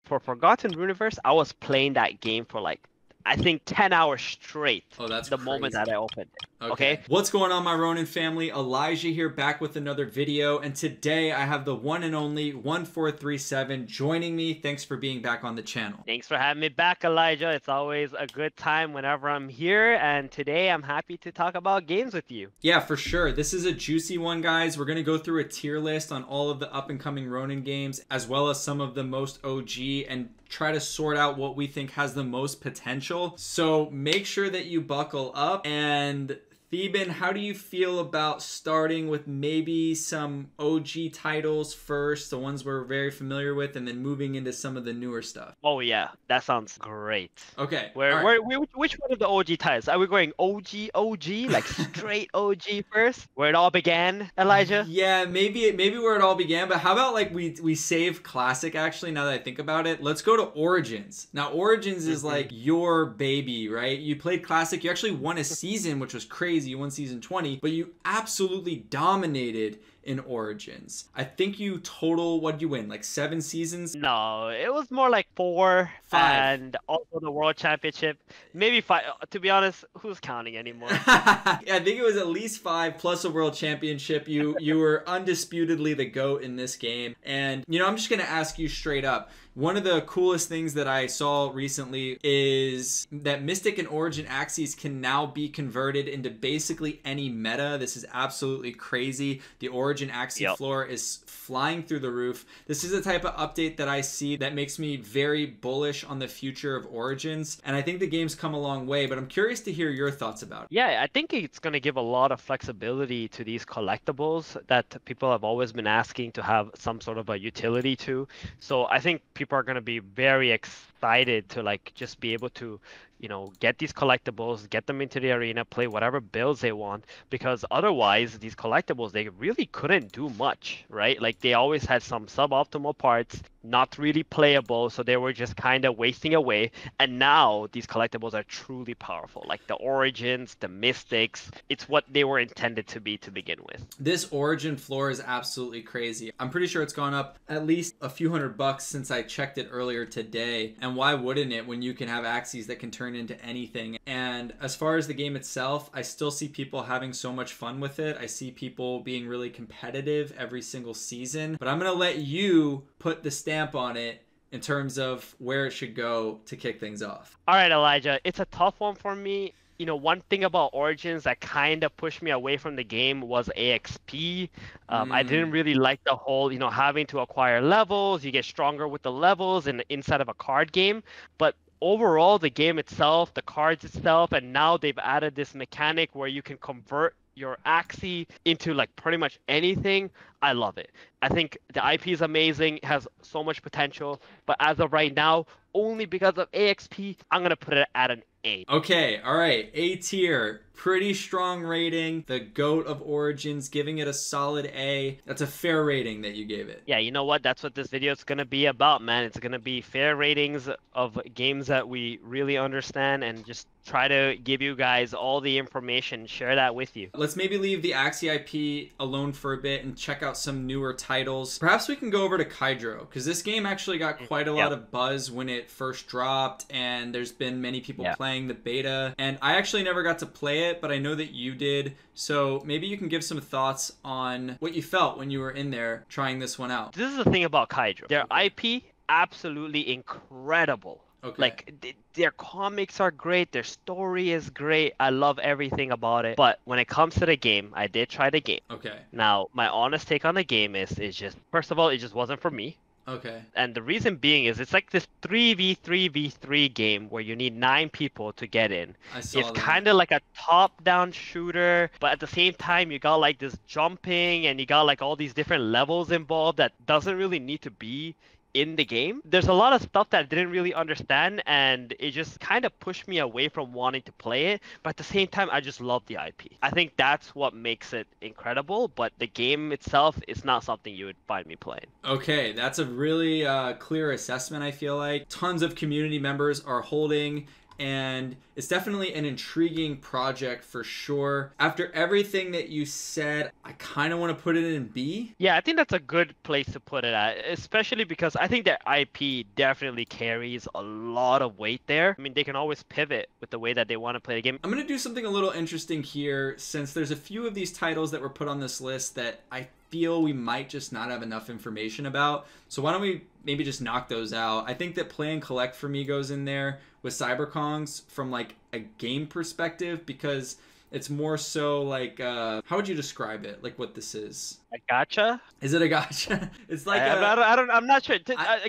for Forgotten Runiverse, I was playing that game for like, I think 10 hours straight. Oh, that's the crazy. moment that I opened it. Okay. What's going on, my Ronin family? Elijah here, back with another video, and today I have the one and only 1437 joining me. Thanks for being back on the channel. Thanks for having me back, Elijah. It's always a good time whenever I'm here, and today I'm happy to talk about games with you. Yeah, for sure. This is a juicy one, guys. We're going to go through a tier list on all of the up-and-coming Ronin games, as well as some of the most OG, and try to sort out what we think has the most potential. So make sure that you buckle up. And Theban, how do you feel about starting with maybe some OG titles first, the ones we're very familiar with, and then moving into some of the newer stuff? Oh yeah, that sounds great. Okay. Which one of the OG titles? Are we going OG, like straight OG first? Where it all began, Elijah? Yeah, maybe where it all began, but how about like we save Classic, actually, now that I think about it. Let's go to Origins. Now, Origins is like your baby, right? You played Classic, you actually won a season, which was crazy. You won season 20, but you absolutely dominated in Origins. I think you total, what did you win? Like 7 seasons? No, it was more like 4, 5. and also the World Championship. Maybe 5. To be honest, who's counting anymore? Yeah, I think it was at least 5 plus a World Championship. You were undisputedly the GOAT in this game. And, you know, I'm just going to ask you straight up. One of the coolest things that I saw recently is that Mystic and Origin Axies can now be converted into basically any meta. This is absolutely crazy. The Origin Axie floor is flying through the roof. This is the type of update that I see that makes me very bullish on the future of Origins. And I think the game's come a long way, but I'm curious to hear your thoughts about it. Yeah, I think it's going to give a lot of flexibility to these collectibles that people have always been asking to have some sort of a utility to. So I think people are going to be very excited to like just be able to, you know, get these collectibles, get them into the arena, play whatever builds they want, because otherwise these collectibles, they really couldn't do much, right? Like they always had some suboptimal parts, not really playable, so they were just kind of wasting away. And now these collectibles are truly powerful, like the Origins, the Mystics. It's what they were intended to be to begin with. This Origin floor is absolutely crazy. I'm pretty sure it's gone up at least a few $100 since I checked it earlier today. And why wouldn't it when you can have Axies that can turn into anything? And as far as the game itself, I still see people having so much fun with it. I see people being really competitive every single season, but I'm gonna let you put the stamp on it in terms of where it should go to kick things off. All right, Elijah, it's a tough one for me. You know, one thing about Origins that kind of pushed me away from the game was AXP. I didn't really like the whole, you know, having to acquire levels. You get stronger with the levels inside of a card game. But overall, the game itself, the cards itself, and now they've added this mechanic where you can convert your Axie into like pretty much anything. I love it. I think the IP is amazing, has so much potential, but as of right now, only because of AXP, I'm gonna put it at an A. Okay, all right, A tier. Pretty strong rating. The GOAT of Origins, giving it a solid A. That's a fair rating that you gave it. Yeah, you know what? That's what this video is going to be about, man. It's going to be fair ratings of games that we really understand and just try to give you guys all the information, share that with you. Let's maybe leave the Axie IP alone for a bit and check out some newer titles. Perhaps we can go over to Kaidro, because this game actually got quite a lot of buzz when it first dropped, and there's been many people playing the beta, and I actually never got to play it, but I know that you did. So maybe you can give some thoughts on what you felt when you were in there trying this one out. This is the thing about Kaidro. Their IP, absolutely incredible. Okay. Like, their comics are great, their story is great, I love everything about it. But when it comes to the game, I did try the game. Okay. Now, my honest take on the game is just, first of all, it just wasn't for me. Okay. And the reason being is it's like this 3v3v3 game where you need 9 people to get in. It's kind of like a top-down shooter, but at the same time you got like this jumping and you got like all these different levels involved that doesn't really need to be in the game. There's a lot of stuff that I didn't really understand, and it just kind of pushed me away from wanting to play it. But at the same time, I just love the IP. I think that's what makes it incredible, but the game itself is not something you would find me playing. Okay, that's a really clear assessment, I feel like. Tons of community members are holding and it's definitely an intriguing project for sure. After everything that you said, I kind of want to put it in B. Yeah, I think that's a good place to put it at, especially because I think their IP definitely carries a lot of weight there. I mean, they can always pivot with the way that they want to play the game. I'm going to do something a little interesting here, since there's a few of these titles that were put on this list that I feel we might just not have enough information about. So why don't we maybe just knock those out? I think that Play and Collect for me goes in there with Cyberkongs from like a game perspective, because it's more so like, how would you describe it? Like what this is? A gacha? Is it a gacha? It's like I'm not sure.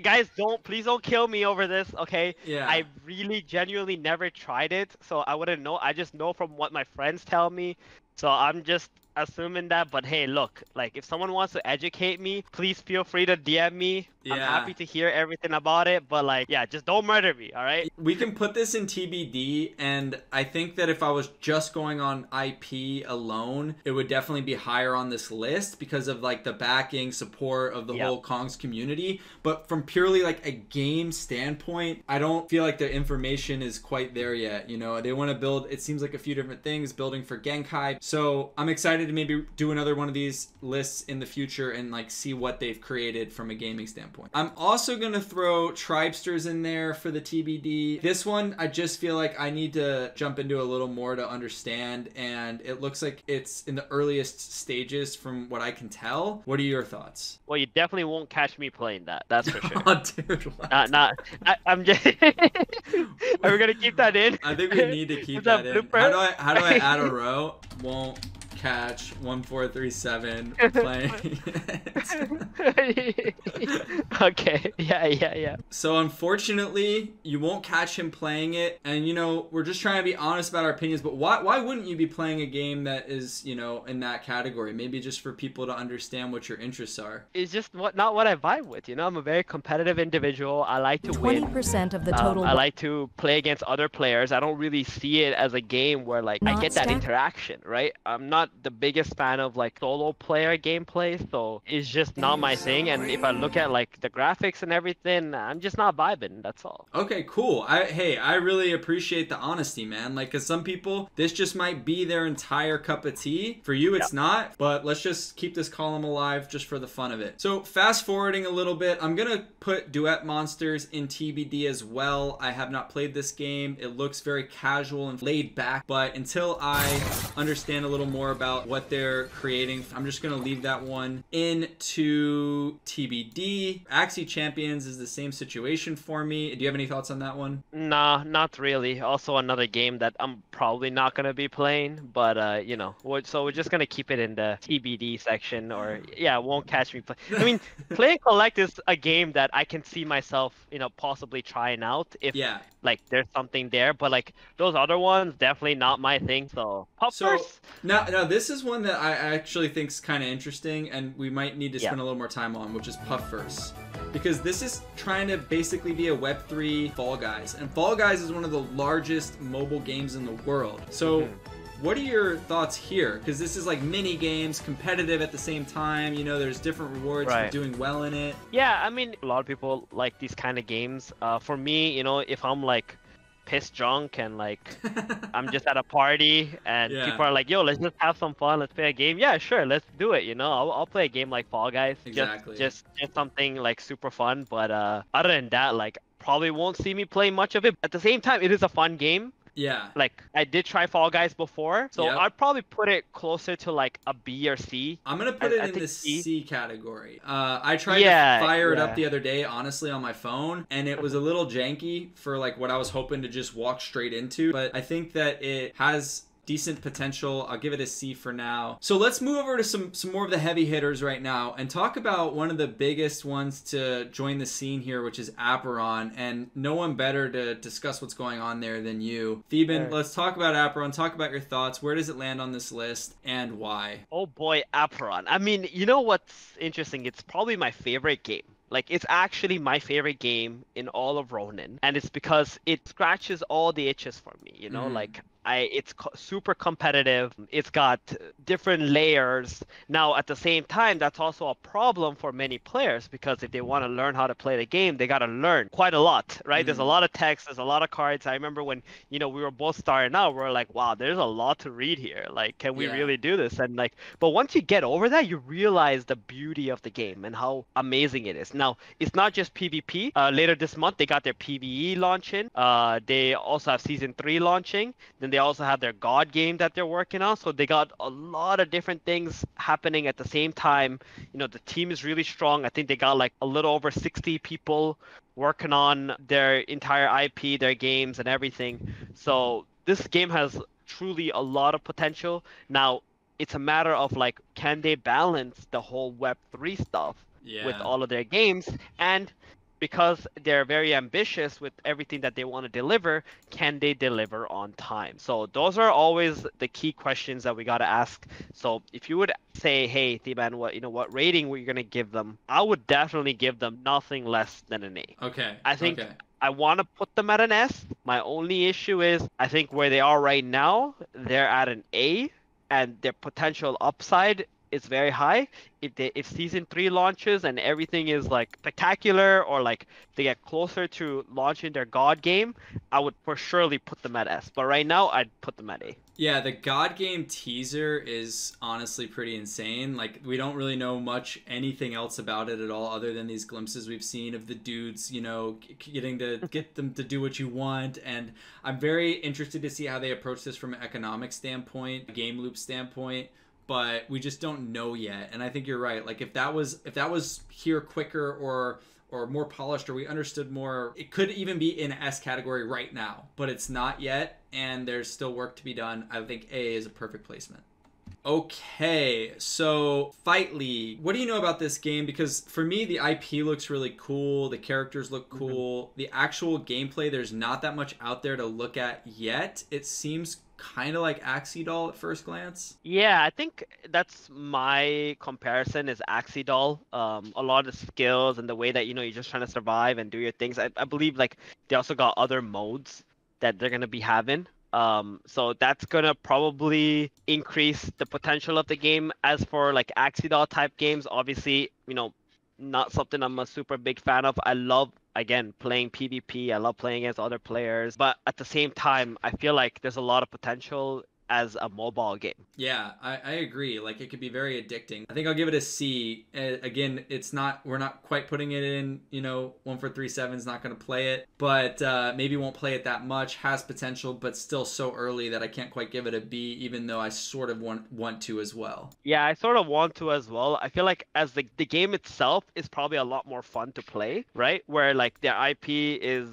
Guys, please don't kill me over this, okay? Yeah. I really genuinely never tried it, so I wouldn't know. I just know from what my friends tell me. So I'm just assuming that, but hey, look, like if someone wants to educate me, please feel free to DM me. Yeah. I'm happy to hear everything about it, but like, yeah, just don't murder me, all right? We can put this in TBD, and I think that if I was just going on IP alone, it would definitely be higher on this list because of like the backing support of the whole Kongs community. But from purely like a game standpoint, I don't feel like the information is quite there yet. You know, they want to build, it seems like a few different things, building for Genkai. So I'm excited to maybe do another one of these lists in the future and like see what they've created from a gaming standpoint. I'm also going to throw Tribesters in there for the TBD. This one, I just feel like I need to jump into a little more to understand, and it looks like it's in the earliest stages from what I can tell. What are your thoughts? Well, you definitely won't catch me playing that. That's for sure. Oh, dude, what? I'm just. Are we gonna keep that in? I think we need to keep that in. How do I add a row? Won't catch 1437 playing. Okay. Yeah. So unfortunately, you won't catch him playing it, and you know, we're just trying to be honest about our opinions, but why wouldn't you be playing a game that is, you know, in that category? Maybe just for people to understand what your interests are. It's just not what I vibe with, you know? I'm a very competitive individual. I like to win. 20% of the total. I like to play against other players. I don't really see it as a game where like I get that interaction, right? I'm not the biggest fan of like solo player gameplay, so it's just not my thing. And if I look at like the graphics and everything, I'm just not vibing. That's all. Okay, cool. I really appreciate the honesty, man. Like, cause some people, this just might be their entire cup of tea. For you, it's not. But let's just keep this column alive just for the fun of it. So fast forwarding a little bit, I'm gonna put Duet Monsters in TBD as well. I have not played this game. It looks very casual and laid back, but until I understand a little more about what they're creating, I'm just gonna leave that one into TBD. Axie Champions is the same situation for me. Do you have any thoughts on that one? Nah, not really. Also another game that I'm probably not gonna be playing, but you know, so we're just gonna keep it in the TBD section, or yeah, it won't catch me play. I mean, Play and Collect is a game that I can see myself, you know, possibly trying out if like there's something there, but like those other ones, definitely not my thing. So Puffverse. So now this is one that I actually think is kind of interesting, and we might need to spend a little more time on, which is Puffverse, because this is trying to basically be a Web3 Fall Guys, and Fall Guys is one of the largest mobile games in the world. So what are your thoughts here? Because this is like mini games, competitive at the same time. You know, there's different rewards for doing well in it. Yeah, I mean, a lot of people like these kind of games. For me, you know, if I'm like pissed drunk and like I'm just at a party and people are like, yo, let's just have some fun, let's play a game. Yeah, sure, let's do it. You know, I'll play a game like Fall Guys. Exactly. Just something like super fun. But other than that, like probably won't see me play much of it. At the same time, it is a fun game. Yeah. Like, I did try Fall Guys before, so I'd probably put it closer to, like, a B or C. I'm going to put it in the C category. I tried to fire it up the other day, honestly, on my phone, and it was a little janky for, like, what I was hoping to just walk straight into. But I think that it has decent potential. I'll give it a C for now. So let's move over to some more of the heavy hitters right now and talk about one of the biggest ones to join the scene here, which is Apeiron, and no one better to discuss what's going on there than you. Theben, let's talk about Apeiron. Talk about your thoughts. Where does it land on this list and why? Oh boy, Apeiron. I mean, you know what's interesting? It's probably my favorite game. Like, it's actually my favorite game in all of Ronin. And it's because it scratches all the itches for me, you know? Like, It's super competitive. It's got different layers. Now, at the same time, that's also a problem for many players because if they want to learn how to play the game, they got to learn quite a lot, right? There's a lot of text, there's a lot of cards. I remember when, we were both starting out, we were like, wow, there's a lot to read here. Like, can we really do this? And like, but once you get over that, you realize the beauty of the game and how amazing it is. Now, it's not just PvP. Later this month, they got their PvE launching. They also have Season 3 launching. Then they also have their God game that they're working on. So they got a lot of different things happening at the same time. The team is really strong. I think they got like a little over 60 people working on their entire IP, their games and everything. So this game has truly a lot of potential. Now, it's a matter of like, can they balance the whole Web3 stuff with all of their games? And because they're very ambitious with everything that they want to deliver, can they deliver on time? So those are always the key questions that we got to ask. So if you would say, hey, Thiban, what rating were you going to give them? I would definitely give them nothing less than an A. Okay. I think I want to put them at an S. My only issue is I think where they are right now, they're at an A, and their potential upside is very high. If Season 3 launches and everything is like spectacular, or like they get closer to launching their God game, I would for surely put them at S. But right now, I'd put them at A. Yeah, the God game teaser is honestly pretty insane. Like, we don't really know anything else about it at all, other than these glimpses we've seen of the dudes, getting to get them to do what you want. And I'm very interested to see how they approach this from an economic standpoint, a game loop standpoint. But we just don't know yet. And I think you're right. Like, if that was here quicker or more polished, or we understood more, it could even be in S category right now, but it's not yet, and there's still work to be done. I think A is a perfect placement. Okay, so Fight League. What do you know about this game? Because for me, the IP looks really cool. The characters look cool. The actual gameplay, there's not that much out there to look at yet. It seems kind of like Axie Doll at first glance. Yeah, I think that's my comparison is Axie Doll. A lot of the skills and the way that, you're just trying to survive and do your things. I believe like they also got other modes that they're going to be having. So that's going to probably increase the potential of the game. As for like Axie Doll type games, obviously, not something I'm a super big fan of. I love, again, playing PvP. I love playing against other players. But at the same time, I feel like there's a lot of potential as a mobile game. Yeah, I agree. Like, it could be very addicting. I think I'll give it a C. Again, we're not quite putting it in, 143.7's not going to play it, but maybe won't play it that much. Has potential, but still so early that I can't quite give it a B, even though I sort of want to as well. Yeah, I sort of want to as well. I feel like as the game itself is probably a lot more fun to play, right? Where like their IP is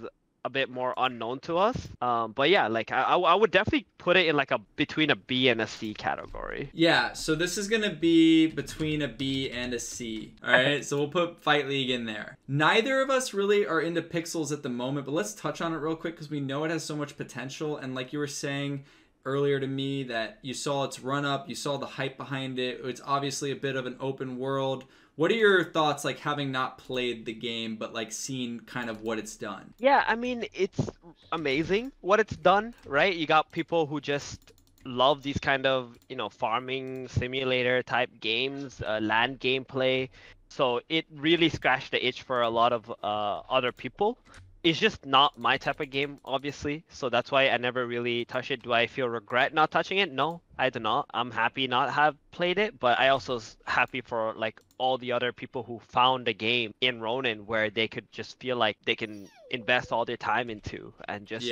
a bit more unknown to us. But yeah, like I would definitely put it in like between a B and a C category. Yeah, so this is gonna be between a B and a C. All right, so we'll put Fight League in there. Neither of us really are into pixels at the moment, but let's touch on it real quick because we know it has so much potential. And like you were saying earlier to me, that you saw its run up, you saw the hype behind it. It's obviously a bit of an open world. What are your thoughts, like, having not played the game, but, like, seen kind of what it's done? Yeah, I mean, it's amazing what it's done, right? You got people who just love these kind of, farming simulator type games, land gameplay. So it really scratched the itch for a lot of other people. It's just not my type of game, obviously. So that's why I never really touched it. Do I feel regret not touching it? No, I do not. I'm happy not have played it, but I also happy for like all the other people who found a game in Ronin where they could just feel like they can invest all their time into and just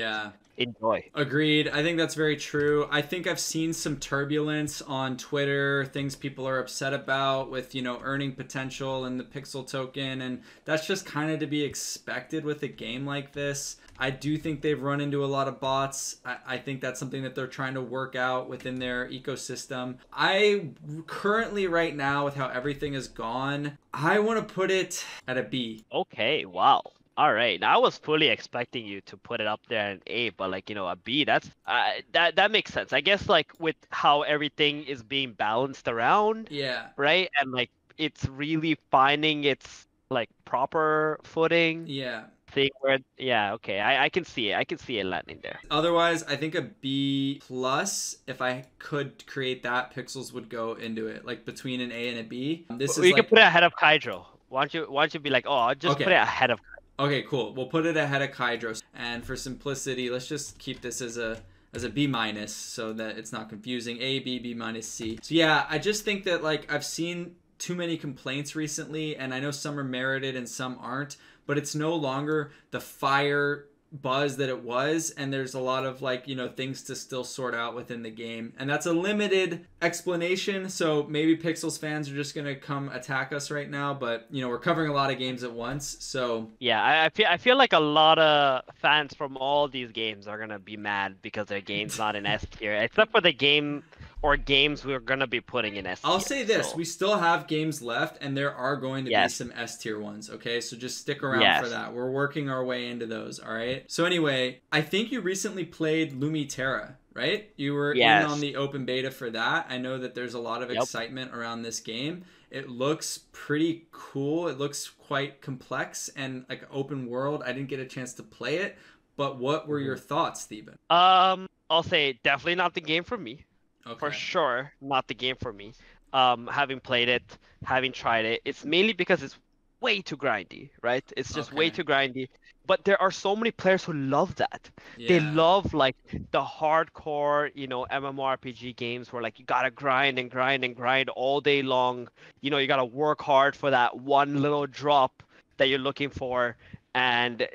enjoy. Agreed. I think that's very true. I think I've seen some turbulence on Twitter, things people are upset about with, earning potential and the pixel token, and that's just kind of to be expected with a game like this. I do think they've run into a lot of bots. I think that's something that they're trying to work out within their ecosystem. I currently, right now, with how everything is gone, I want to put it at a B. Okay, wow. All right. Now, I was fully expecting you to put it up there in A, but like, a B, that makes sense. I guess like with how everything is being balanced around. Yeah. Right? And like it's really finding its like proper footing. Yeah. seeing where. Yeah, okay, I can see it. I can see it landing there. Otherwise, I think a B plus. If I could create that, pixels would go into it, like between an A and a B. This is You like can put it ahead of Kaidro. Why don't you be like, oh, I'll just put it ahead of. Okay, cool. We'll put it ahead of Kaidro. And for simplicity, let's just keep this as a B minus so that it's not confusing. A, B, B minus, C. So yeah, I just think that like I've seen too many complaints recently, and I know some are merited and some aren't, but it's no longer the fire buzz that it was, and there's a lot of like, you know, things to still sort out within the game, and that's a limited explanation. So maybe Pixels fans are just gonna come attack us right now, but you know, we're covering a lot of games at once, so yeah, I feel like a lot of fans from all these games are gonna be mad because their game's not in S tier, except for the game or games we're gonna be putting in S tier. I'll say this, so. We still have games left, and there are going to be some S tier ones, okay? So just stick around for that. We're working our way into those, all right? So anyway, I think you recently played Lumiterra, right? You were in on the open beta for that. I know that there's a lot of excitement around this game. It looks pretty cool. It looks quite complex and like open world. I didn't get a chance to play it, but what were your thoughts, Steven? I'll say definitely not the game for me. Okay. For sure, not the game for me. Having played it, having tried it, it's mainly because it's way too grindy, right? It's just way too grindy. But there are so many players who love that. Yeah. They love like the hardcore, you know, MMORPG games where like you gotta grind and grind and grind all day long. You know, you gotta work hard for that one little drop that you're looking for. And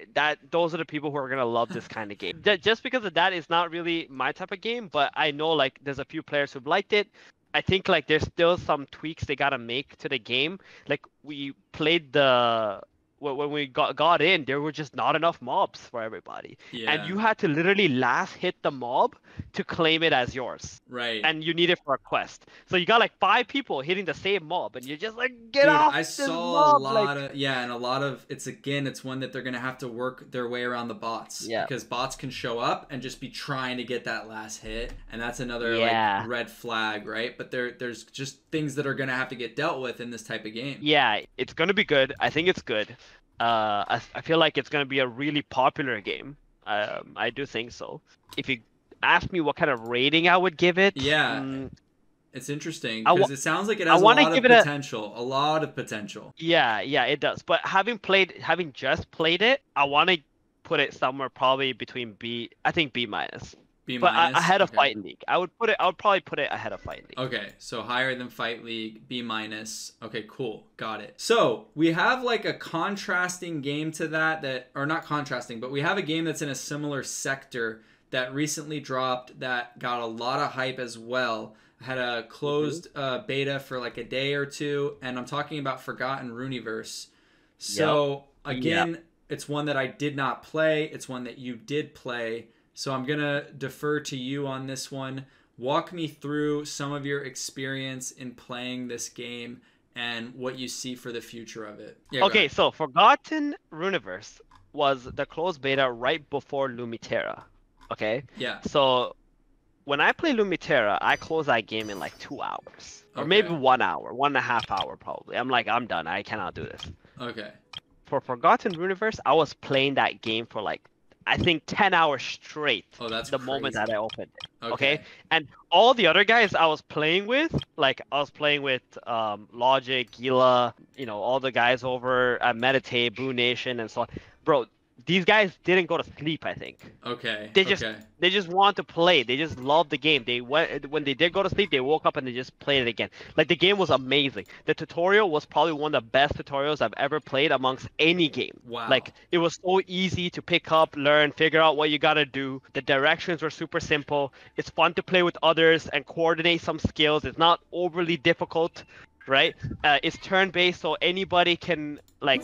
those are the people who are gonna love this kind of game. Just because of that, it's not really my type of game, but I know like there's a few players who've liked it. I think like there's still some tweaks they gotta make to the game. Like we played when we got in, there were just not enough mobs for everybody. Yeah. And you had to literally last hit the mob to claim it as yours. Right. And you need it for a quest. So you got like 5 people hitting the same mob, and you're just like, get off this mob! I saw a lot of, and a lot of, it's one that they're going to have to work their way around the bots. Yeah. Because bots can show up and just be trying to get that last hit. And that's another like red flag, right? But there's just things that are going to have to get dealt with in this type of game. Yeah, it's going to be good. I think it's good. I feel like it's going to be a really popular game. I do think so. If you ask me what kind of rating I would give it, it's interesting because it sounds like it has a lot of potential. A lot of potential. Yeah, it does. But having just played it, I want to put it somewhere probably between B. I think B minus. But ahead of Fight League. I would probably put it ahead of Fight League. Okay, so higher than Fight League, B minus. Okay, cool. Got it. So we have like a contrasting game to that, or not contrasting, but we have a game that's in a similar sector that recently dropped that got a lot of hype as well. Had a closed beta for like a day or two, and I'm talking about Forgotten Runiverse. So again, it's one that I did not play. It's one that you did play. So I'm going to defer to you on this one. Walk me through some of your experience in playing this game and what you see for the future of it. Yeah, okay, so Forgotten Runiverse was the closed beta right before Lumiterra. Okay? Yeah. So when I play Lumiterra, I close that game in like 2 hours. Or maybe 1 hour, 1.5 hours probably. I'm like, I'm done. I cannot do this. Okay. For Forgotten Runiverse, I was playing that game for like I think 10 hours straight. Oh, that's the crazy. Moment that I opened it. Okay. And all the other guys I was playing with, like I was playing with Logic, Gila, you know, all the guys over at Meditate, Boo Nation, and so on. Bro, these guys didn't go to sleep, I think. Okay. They just want to play. They just love the game. When they did go to sleep, they woke up and they just played it again. Like the game was amazing. The tutorial was probably one of the best tutorials I've ever played amongst any game. Wow. Like it was so easy to pick up, learn, figure out what you gotta do. The directions were super simple. It's fun to play with others and coordinate some skills. It's not overly difficult. Right? It's turn-based, so anybody can like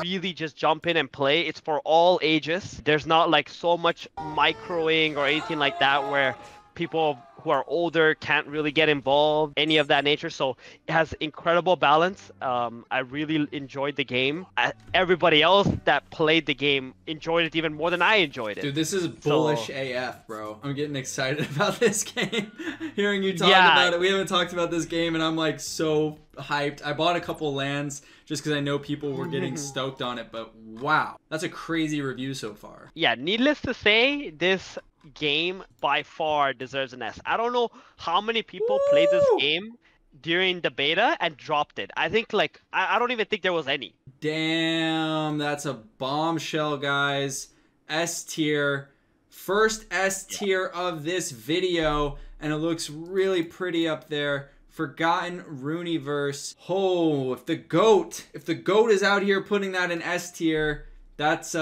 really just jump in and play. It's for all ages. There's not like so much microing or anything like that where people who are older can't really get involved, any of that nature. So it has incredible balance. I really enjoyed the game. Everybody else that played the game enjoyed it even more than I enjoyed it. Dude, this is bullish AF, bro. I'm getting excited about this game. Hearing you talk about it. We haven't talked about this game, and I'm like so hyped. I bought a couple lands just because I know people were getting stoked on it, but wow, that's a crazy review so far. Yeah, needless to say, this game by far deserves an S. I don't know how many people played this game during the beta and dropped it. I think like I don't even think there was any. Damn, that's a bombshell, guys. S tier. First S tier of this video, and it looks really pretty up there. Forgotten Runiverse. Oh, if the GOAT is out here putting that in S tier, that's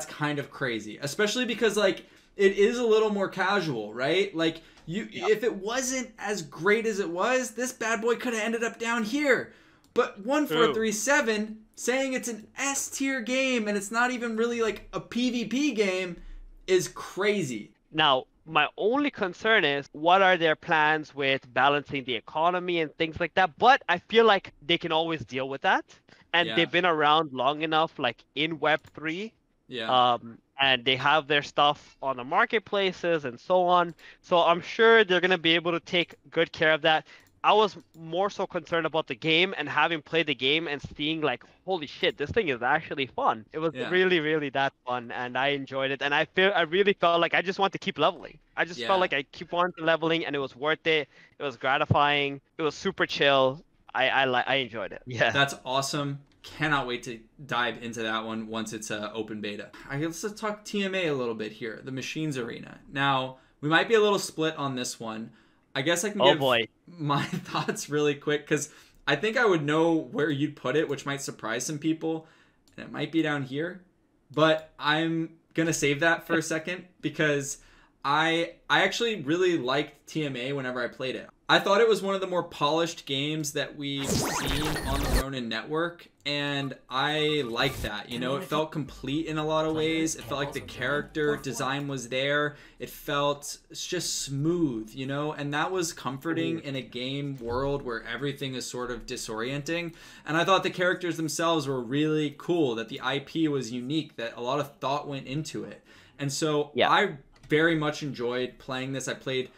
kind of crazy. Especially because like it is a little more casual, right? Like if it wasn't as great as it was, this bad boy could have ended up down here. But 1437 saying it's an S tier game and it's not even really like a PvP game is crazy. Now, my only concern is what are their plans with balancing the economy and things like that. But I feel like they can always deal with that. And they've been around long enough, like in Web3. Yeah. And they have their stuff on the marketplaces and so on. So I'm sure they're going to be able to take good care of that. I was more so concerned about the game and having played the game and seeing like, holy shit, this thing is actually fun. It was really, really that fun, and I enjoyed it. And I really felt like I just want to keep leveling. I just felt like I keep on leveling, and it was worth it. It was gratifying. It was super chill. I enjoyed it. Yeah, that's awesome. Cannot wait to dive into that one once it's open beta. Let's talk TMA a little bit here. The Machines Arena. Now we might be a little split on this one. I guess I can give my thoughts really quick because I think I would know where you'd put it, which might surprise some people, and it might be down here. But I'm gonna save that for a second because I actually really liked TMA whenever I played it. I thought it was one of the more polished games that we've seen on the Ronin network, and I like that. You know, it felt complete in a lot of ways. It felt like the character design was there. It felt just smooth, you know, and that was comforting in a game world where everything is sort of disorienting. And I thought the characters themselves were really cool, that the IP was unique, that a lot of thought went into it. And so I very much enjoyed playing this. I played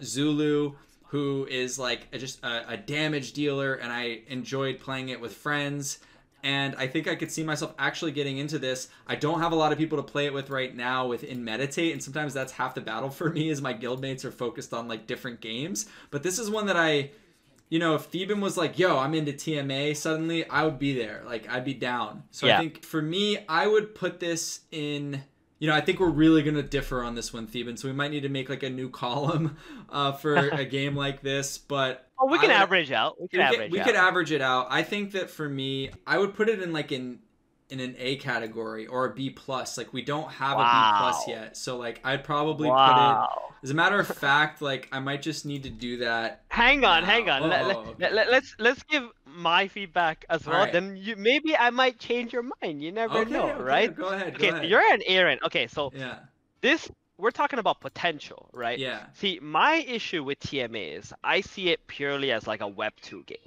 Zulu, who is like just a damage dealer, and I enjoyed playing it with friends. And I think I could see myself actually getting into this. I don't have a lot of people to play it with right now within Meditate, and sometimes that's half the battle for me is my guildmates are focused on like different games. But this is one that you know, if Theban was like, yo, I'm into TMA suddenly, I would be there. Like, I'd be down. So I think for me, I would put this in... You know, I think we're really going to differ on this one, Theban, so we might need to make like a new column for a game like this, but... Oh, we can average out. We could average it out. I think that for me, I would put it in like in an A category or a B+. Like, we don't have a B+ yet, so like I'd probably put it... As a matter of fact, like, I might just need to do that. Hang on. Let's give my feedback as well. Right. Then maybe I might change your mind. You never know, right? Go ahead. Okay, so you're an Aaron. Okay, so we're talking about potential, right? Yeah. See, my issue with TMA is I see it purely as like a Web 2 game.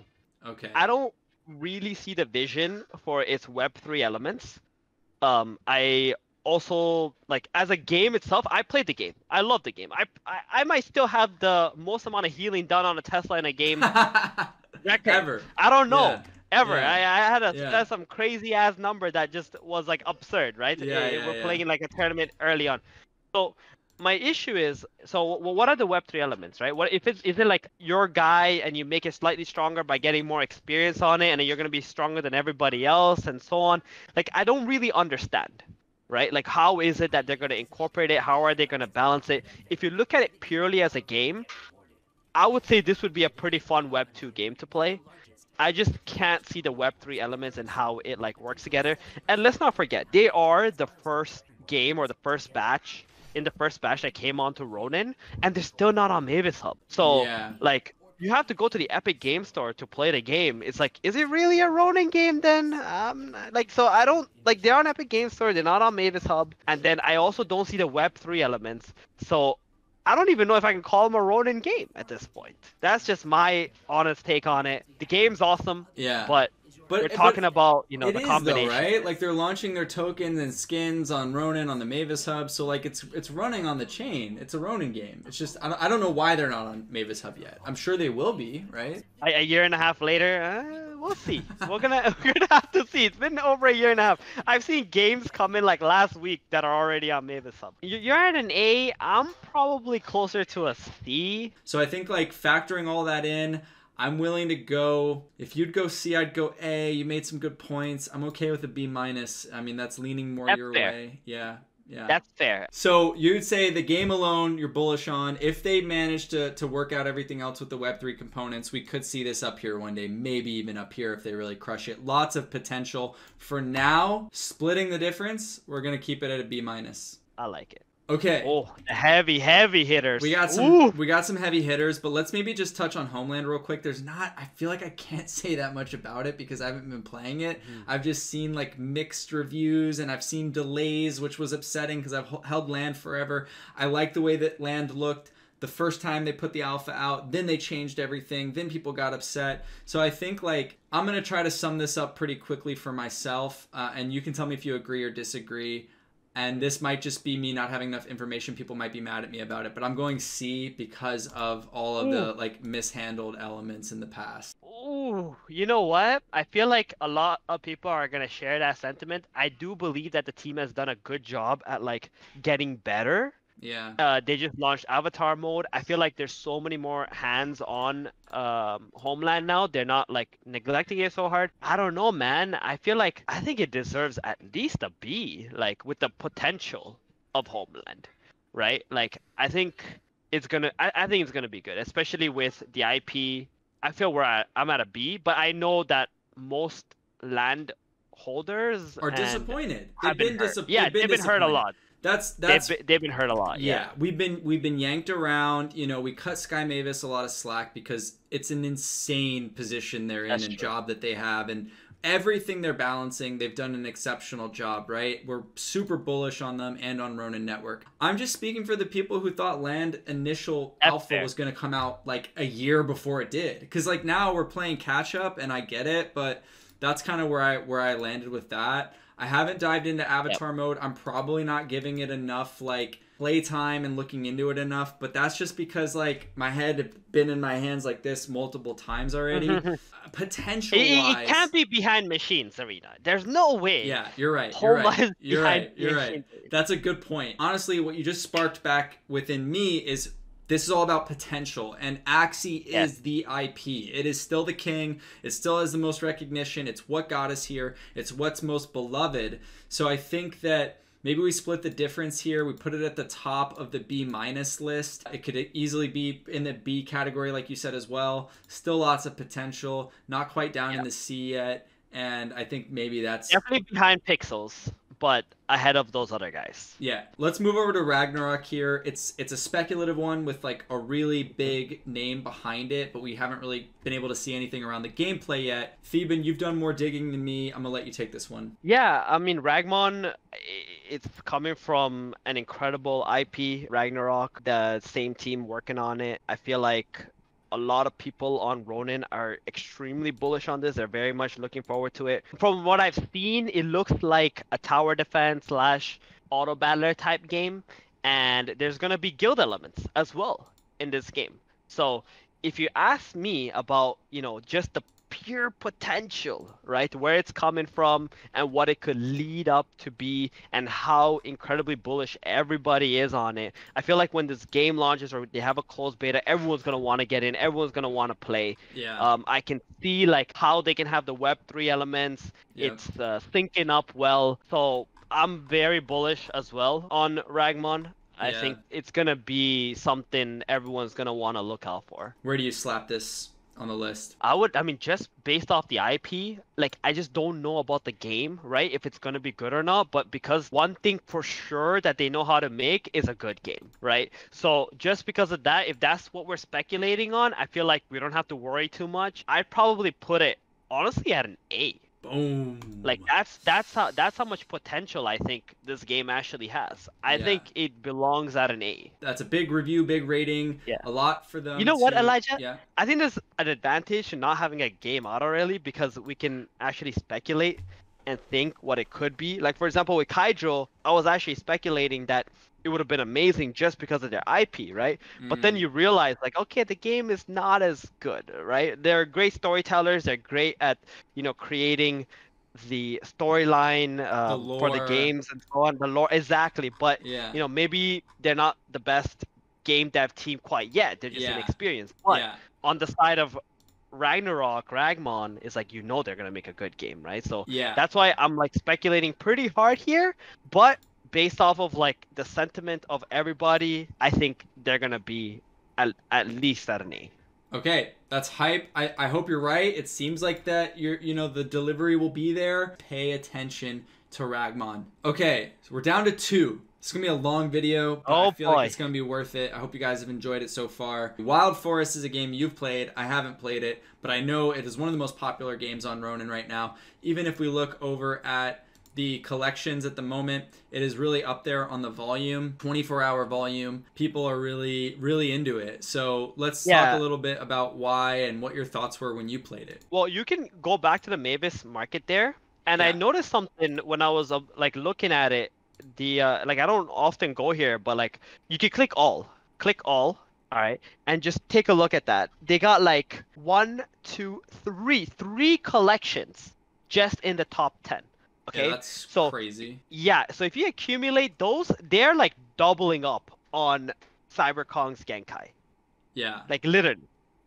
Okay. I don't really see the vision for its Web 3 elements. I also, like, as a game itself, I played the game. I love the game. I might still have the most amount of healing done on a Tesla in a game record. Ever. I don't know. Yeah. Ever. Yeah. I had some crazy ass number that just was like absurd, right? We're playing in like a tournament early on. So my issue is, what are the Web 3 elements, right? Is it like your guy and you make it slightly stronger by getting more experience on it, and then you're gonna be stronger than everybody else and so on? Like, I don't really understand. Right? Like, how is it that they're going to incorporate it? How are they going to balance it? If you look at it purely as a game, I would say this would be a pretty fun Web 2 game to play. I just can't see the Web 3 elements and how it like works together. And let's not forget, they are the first game or the first batch that came onto Ronin, and they're still not on Mavis Hub. So like, you have to go to the Epic Game Store to play the game. It's like, is it really a Ronin game then? So I don't, like, they're on Epic Game Store, they're not on Mavis Hub, and then I also don't see the Web 3 elements. So I don't even know if I can call him a Ronin game at this point. That's just my honest take on it. The game's awesome, Yeah. but we're talking about, you know, it the is combination. though, right? Like they're launching their tokens and skins on Ronin on the Mavis Hub, so like it's running on the chain. It's a Ronin game. It's just I don't know why they're not on Mavis Hub yet. I'm sure they will be, right? A year and a half later, we'll see. we're gonna have to see. It's been over a year and a half. I've seen games come in like last week that are already on Mavis Hub. You're at an A. I'm probably closer to a C. So I think like factoring all that in, I'm willing to go. If you'd go C, I'd go A. You made some good points. I'm okay with a B minus. I mean, that's leaning more your way. Yeah. Yeah. That's fair. So you'd say the game alone you're bullish on. If they manage to work out everything else with the Web3 components, we could see this up here one day, maybe even up here if they really crush it. Lots of potential. For now, splitting the difference, we're going to keep it at a B minus. I like it. Okay. Oh, heavy hitters. We got some heavy hitters, but let's maybe just touch on Homeland real quick. I feel like I can't say that much about it because I haven't been playing it. I've just seen like mixed reviews and I've seen delays, which was upsetting because I've held Land forever. I like the way that Land looked the first time they put the alpha out, then they changed everything, then people got upset. So I think like I'm going to try to sum this up pretty quickly for myself, and you can tell me if you agree or disagree. And this might just be me not having enough information. People might be mad at me about it, but I'm going C because of all of the like mishandled elements in the past. Ooh, you know what? I feel like a lot of people are gonna share that sentiment. I do believe that the team has done a good job at like getting better. Yeah. They just launched Avatar mode. I feel like there's so many more hands on Homeland now. They're not like neglecting it so hard. I don't know, man. I think it deserves at least a B, like with the potential of Homeland, right? Like I think it's gonna be good, especially with the IP. I feel I'm at a B, but I know that most land holders are disappointed. They've been disappointed. Yeah, they've been hurt a lot. They've been hurt a lot. Yeah, we've been yanked around. You know, we cut Sky Mavis a lot of slack because it's an insane position they're in and job that they have, and everything they're balancing, they've done an exceptional job. Right? We're super bullish on them and on Ronin Network. I'm just speaking for the people who thought Land initial alpha was going to come out like a year before it did, because like now we're playing catch up, and I get it, but that's kind of where I landed with that. I haven't dived into Avatar mode. I'm probably not giving it enough like playtime and looking into it enough, but that's just because like my head had been in my hands like this multiple times already. Potential wise, it can't be behind machines, Arena. There's no way. Yeah, you're right. You're right. That's a good point. Honestly, what you just sparked back within me is this is all about potential, and Axie is the IP. It is still the king. It still has the most recognition. It's what got us here. It's what's most beloved. So I think that maybe we split the difference here. We put it at the top of the B minus list. It could easily be in the B category, like you said as well. Still lots of potential. Not quite down in the C yet. And I think maybe that's definitely behind Pixels, but ahead of those other guys. Yeah. Let's move over to Ragnarok here. It's a speculative one with like a really big name behind it, but we haven't really been able to see anything around the gameplay yet. Theben, you've done more digging than me. I'm gonna let you take this one. Yeah, I mean Ragmon, it's coming from an incredible IP, Ragnarok, the same team working on it. I feel like a lot of people on Ronin are extremely bullish on this. They're very much looking forward to it. From what I've seen, it looks like a tower defense / auto battler type game, and there's gonna be guild elements as well in this game. So if you ask me about, you know, just the pure potential, right, where it's coming from and what it could lead up to be and how incredibly bullish everybody is on it, I feel like when this game launches or they have a closed beta, everyone's going to want to get in, everyone's going to want to play. I can see like how they can have the Web3 elements. It's syncing up well, so I'm very bullish as well on Ragmon. I think it's going to be something everyone's going to want to look out for. Where do you slap this on the list? I mean, just based off the IP, like, I just don't know about the game, right? If it's going to be good or not. But because one thing for sure that they know how to make is a good game, right? So just because of that, if that's what we're speculating on, I feel like we don't have to worry too much. I'd probably put it, honestly, at an A. Boom. Like that's how much potential I think this game actually has. I Yeah. think it belongs at an A. That's a big review, big rating. Yeah. A lot for them. You know what, to... Elijah? Yeah. I think there's an advantage to not having a game out already because we can actually speculate and think what it could be. Like for example, with Kaidro, I was actually speculating that it would have been amazing just because of their IP, right? But then you realize like, okay, the game is not as good, right? They're great storytellers. They're great at, creating the storyline The for the lore. games and so on. The lore, exactly. But Yeah. maybe they're not the best game dev team quite yet. They're just inexperienced. But on the side of Ragnarok, Ragmon is like, they're gonna make a good game, right? So that's why I'm like speculating pretty hard here. But based off of like the sentiment of everybody, I think they're gonna be at least at an A. Okay, that's hype. I hope you're right. It seems like that the delivery will be there. Pay attention to Ragmon. Okay, so we're down to 2. It's gonna be a long video, but I feel like it's gonna be worth it. I hope you guys have enjoyed it so far. Wild Forest is a game you've played. I haven't played it, but I know it is one of the most popular games on Ronin right now. Even if we look over at the collections at the moment, it is really up there on the volume, 24-hour volume. People are really, really into it. So let's talk a little bit about why and what your thoughts were when you played it. Well, you can go back to the Mavis market there, and I noticed something when I was like looking at it. Like I don't often go here, but like you can click all, all right, and just take a look at that. They got like 1, 2, 3 collections just in the top 10. Okay, that's crazy. Yeah, so if you accumulate those, they're like doubling up on Cyberkong's Genkai. Yeah. Like literally,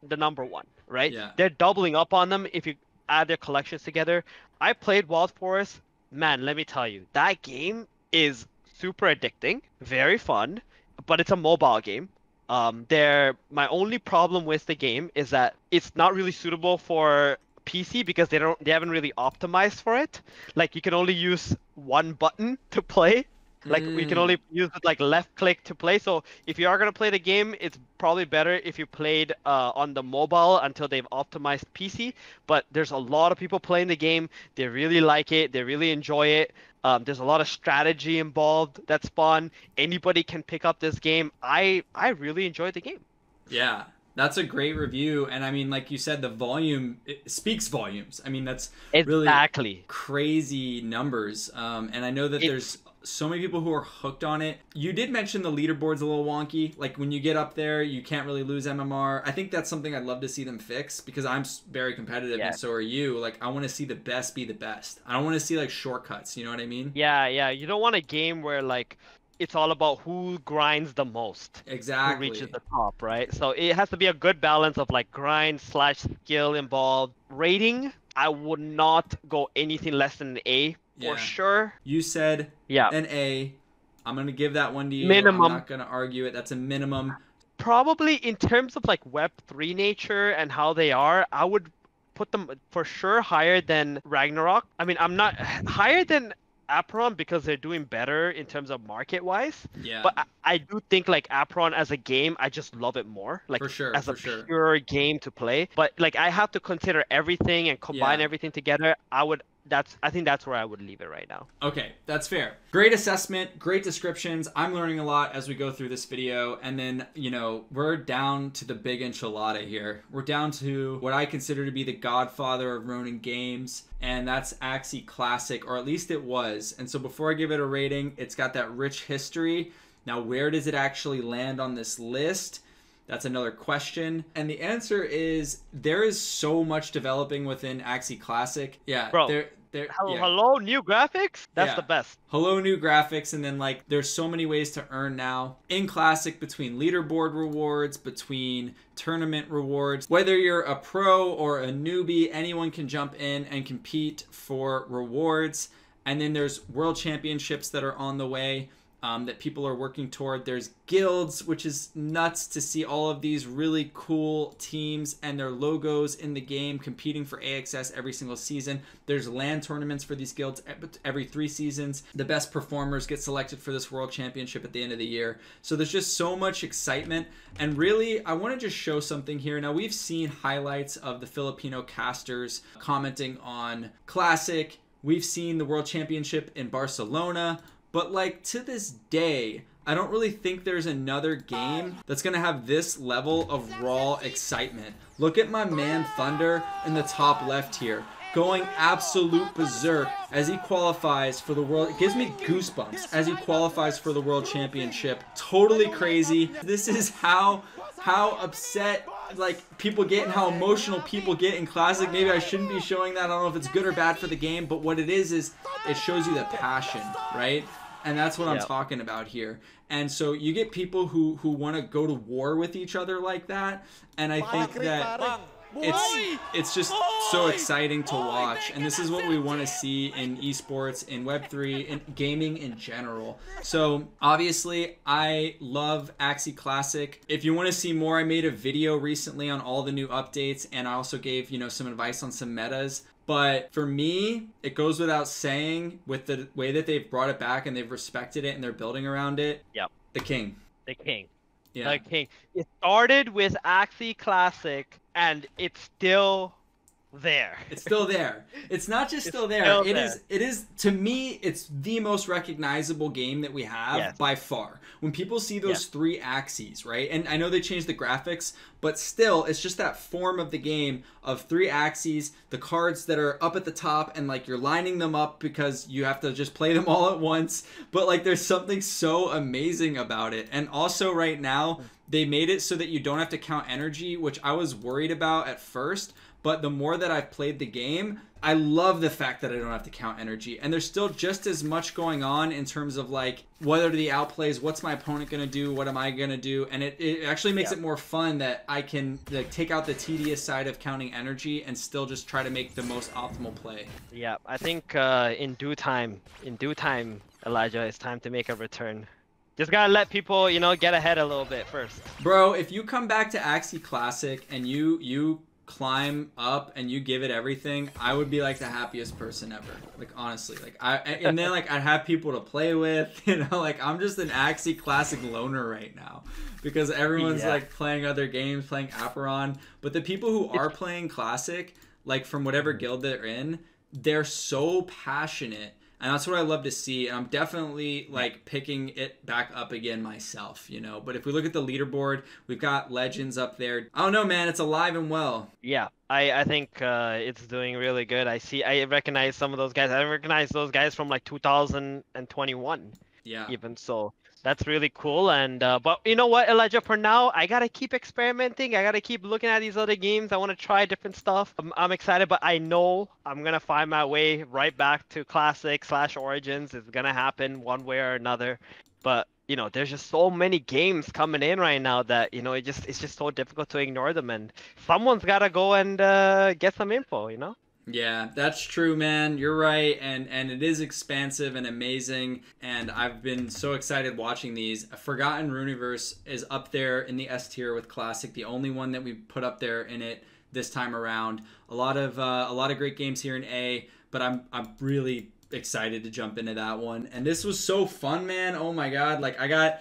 the number 1, right? Yeah. They're doubling up on them if you add their collections together. I played Wild Forest. Man, let me tell you, that game is super addicting, very fun, but it's a mobile game. My only problem with the game is that it's not really suitable for PC because they haven't really optimized for it. Like you can only use one button to play. Like we can only use like left click to play. So if you are gonna play the game, it's probably better if you played on the mobile until they've optimized PC. But there's a lot of people playing the game. They really like it. They really enjoy it. There's a lot of strategy involved that's fun. Anybody can pick up this game. I really enjoyed the game. Yeah. That's a great review, and I mean, like you said, the volume speaks volumes. I mean, that's really crazy numbers, and I know that there's so many people who are hooked on it. You did mention the leaderboard's a little wonky. Like when you get up there, you can't really lose MMR. I think that's something I'd love to see them fix because I'm very competitive, and so are you. Like I want to see the best be the best. I don't want to see like shortcuts. You know what I mean? Yeah. You don't want a game where like it's all about who grinds the most. Exactly. Who reaches the top, right? So it has to be a good balance of like grind / skill involved. Rating, I would not go anything less than an A for sure. You said an A. I'm going to give that one to you. Minimum. I'm not going to argue it. That's a minimum. Probably in terms of like Web3 nature and how they are, I would put them for sure higher than Ragnarok. I mean, I'm not higher than Apeiron because they're doing better in terms of market wise. Yeah. But I do think like Apeiron as a game, I just love it more. Like for sure, as a pure game to play. But like I have to consider everything and combine everything together. I think that's where I would leave it right now. Okay, that's fair. Great assessment, great descriptions. I'm learning a lot as we go through this video. And then, we're down to the big enchilada here. We're down to what I consider to be the godfather of Ronin games, and that's Axie Classic, or at least it was. And so before I give it a rating, it's got that rich history. Now, where does it actually land on this list? That's another question. And the answer is there is so much developing within Axie Classic. Yeah, bro. Hello, new graphics? That's the best. Hello, new graphics. And then like there's so many ways to earn now. In Classic, between leaderboard rewards, between tournament rewards, whether you're a pro or a newbie, anyone can jump in and compete for rewards. And then there's world championships that are on the way. that people are working toward. There's guilds, which is nuts to see all of these really cool teams and their logos in the game competing for AXS every single season. There's LAN tournaments for these guilds every 3 seasons. The best performers get selected for this World Championship at the end of the year. So there's just so much excitement. And really, I want to just show something here. Now, we've seen highlights of the Filipino casters commenting on Classic. We've seen the World Championship in Barcelona. But like to this day, I don't really think there's another game that's going to have this level of raw excitement. Look at my man Thunder in the top left here, going absolute berserk as he qualifies for the world. It gives me goosebumps as he qualifies for the World Championship. Totally crazy. This is how upset like people get and how emotional people get in Classic. Maybe I shouldn't be showing that. I don't know if it's good or bad for the game, but what it is it shows you the passion, right? And that's what I'm talking about here. And so you get people who want to go to war with each other like that, and I think that it's just so exciting to watch. And this is what we want to see in esports, in Web3, in gaming in general. So obviously I love Axie Classic. If you want to see more, I made a video recently on all the new updates, and I also gave, you know, some advice on some metas. But for me, it goes without saying, with the way that they've brought it back and they've respected it and they're building around it. Yep. The king. The king. Yeah. The king. It started with Axie Classic, and it's still there. It's still there. It's not just still there. It is to me, it's the most recognizable game that we have by far. When people see those 3 Axies, right? And I know they changed the graphics, but still it's just that form of the game of 3 Axies, the cards that are up at the top, and like you're lining them up because you have to just play them all at once. But like there's something so amazing about it. And also right now they made it so that you don't have to count energy, which I was worried about at first. But the more that I've played the game, I love the fact that I don't have to count energy. And there's still just as much going on in terms of like, what are the outplays? What's my opponent going to do? What am I going to do? And it actually makes it more fun that I can like take out the tedious side of counting energy and still just try to make the most optimal play. Yeah, I think in due time, Elijah, it's time to make a return. Just gotta let people, you know, get ahead a little bit first. Bro, if you come back to Axie Classic and you climb up and you give it everything, I would be like the happiest person ever. Like honestly, like and then like I'd have people to play with, you know, like I'm just an Axie Classic loner right now because everyone's like playing other games, playing Apeiron. But the people who are playing Classic, like from whatever guild they're in, they're so passionate. And that's what I love to see. And I'm definitely like picking it back up again myself, you know. But if we look at the leaderboard, we've got legends up there. I don't know, man. It's alive and well. Yeah, I think it's doing really good. I recognize some of those guys. I recognize those guys from like 2021. Yeah. Even so. That's really cool. And but you know what, Elijah, for now I gotta keep experimenting. I gotta keep looking at these other games. I want to try different stuff. I'm excited, but I know I'm gonna find my way right back to Classic / Origins. It's gonna happen one way or another. But you know, there's just so many games coming in right now that, you know, it's just so difficult to ignore them, and someone's gotta go and get some info, you know. Yeah, that's true, man. You're right, and it is expansive and amazing, and I've been so excited watching these. Forgotten Runiverse is up there in the S tier with Classic, the only one that we put up there in it this time around. A lot of great games here in A, but I'm really excited to jump into that one. And this was so fun, man. Oh my god, like I got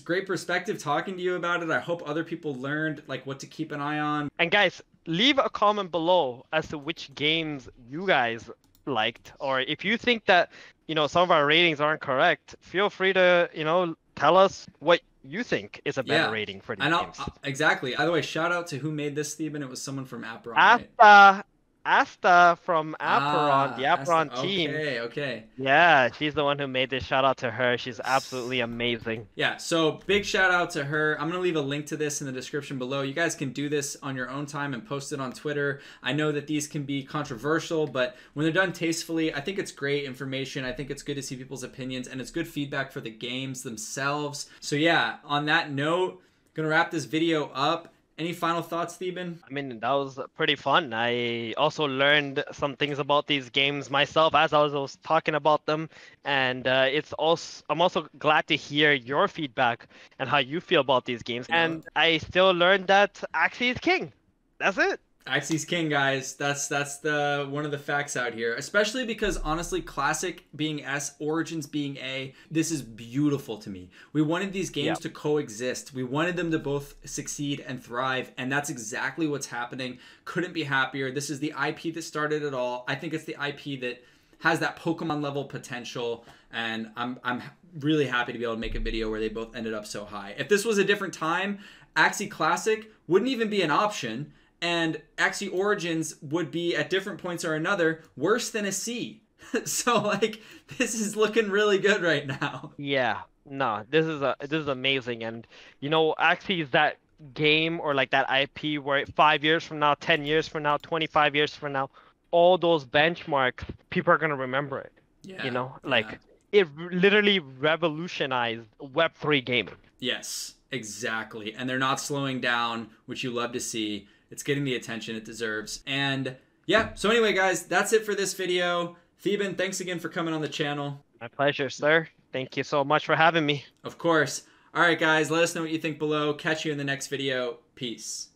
great perspective talking to you about it. I hope other people learned like what to keep an eye on. And guys, leave a comment below as to which games you guys liked, or if you think that, you know, some of our ratings aren't correct, feel free to, you know, tell us what you think is a better rating for these games. Exactly. By the way, shout out to who made this, Steven. It was someone from Apeiron, right? Asta from Apeiron, the Apeiron team. Okay. Yeah, she's the one who made this. Shout out to her. She's absolutely amazing. Yeah, so big shout out to her. I'm going to leave a link to this in the description below. You guys can do this on your own time and post it on Twitter. I know that these can be controversial, but when they're done tastefully, I think it's great information. I think it's good to see people's opinions, and it's good feedback for the games themselves. So yeah, on that note, going to wrap this video up. Any final thoughts, Theban? I mean, that was pretty fun. I also learned some things about these games myself as I was talking about them, and I'm also glad to hear your feedback and how you feel about these games. You know, And I still learned that Axie is king. That's it. Axie's king, guys. That's the one of the facts out here. Especially because honestly, Classic being S, Origins being A, this is beautiful to me. We wanted these games to coexist. We wanted them to both succeed and thrive, and that's exactly what's happening. Couldn't be happier. This is the IP that started it all. I think it's the IP that has that Pokemon level potential, and I'm really happy to be able to make a video where they both ended up so high. If this was a different time, Axie Classic wouldn't even be an option. And Axie Origins would be at different points or another worse than a C. So like this is looking really good right now. Yeah, no, this is amazing, and you know, Axie is that game or like that IP where 5 years from now, 10 years from now, 25 years from now, all those benchmarks, people are gonna remember it. Yeah. You know, like it literally revolutionized Web3 gaming. Yes, exactly. And they're not slowing down, which you love to see. It's getting the attention it deserves. And yeah, so anyway, guys, that's it for this video. Theban, thanks again for coming on the channel. My pleasure, sir. Thank you so much for having me. Of course. All right, guys, let us know what you think below. Catch you in the next video. Peace.